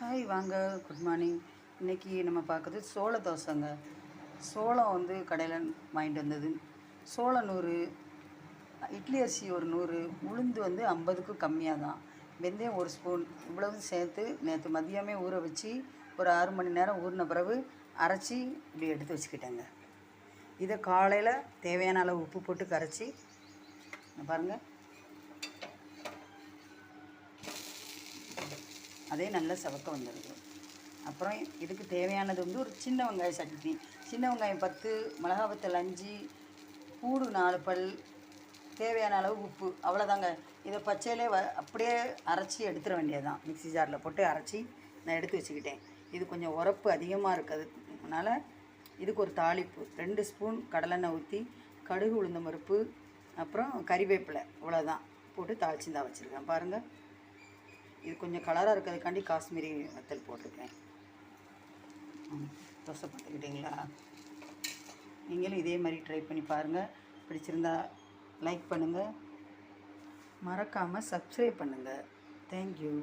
Hi வாங்க, good morning. இன்றைக்கி நம்ம பார்க்குறது சோள தோசைங்க. சோளம் வந்து கடையில் வாங்கிட்டு வந்தது. சோளம் 100, இட்லி அரிசி ஒரு 100, உளுந்து வந்து 50க்கு கம்மியாக தான், வெந்தயம் 1 ஸ்பூன், இவ்வளவு சேர்த்து நேற்று மதியமே ஊற வச்சு ஒரு 6 மணி நேரம் ஊறின பிறகு அரைச்சி இப்படி எடுத்து வச்சுக்கிட்டேங்க. இதை காலையில் தேவையான அளவு உப்பு போட்டு கரைச்சி பாருங்கள், அதே நல்லா செவக்க வந்துடுது. அப்புறம் இதுக்கு தேவையானது வந்து ஒரு சின்ன வெங்காய சட்னி. சின்ன வெங்காயம் 10, மிளகா வத்தல் 5, பூடு 4 பல், தேவையான அளவு உப்பு, அவ்வளோதாங்க. இதை பச்சையிலே அப்படியே அரைச்சி எடுத்துட வேண்டியது தான். மிக்ஸி ஜாரில் போட்டு அரைச்சி நான் எடுத்து வச்சுக்கிட்டேன். இது கொஞ்சம் உரப்பு அதிகமாக இருக்கிறதுனால இதுக்கு ஒரு தாளிப்பு 2 ஸ்பூன் கடலெண்ணெய் ஊற்றி கடுகு உளுந்தம் பருப்பு அப்புறம் கறிவேப்பிலை இவ்வளோதான் போட்டு தாளித்து தான் வச்சுருக்கேன். பாருங்கள், இது கொஞ்சம் கலராக இருக்கிறதுக்காண்டி காஷ்மீரி வத்தல் போட்டிருக்கேன். தோசை பார்த்துக்கிட்டிங்களா? நீங்களும் இதே மாதிரி ட்ரை பண்ணி பாருங்கள். பிடிச்சிருந்தா லைக் பண்ணுங்கள், மறக்காமல் சப்ஸ்கிரைப் பண்ணுங்கள். தேங்க்யூ.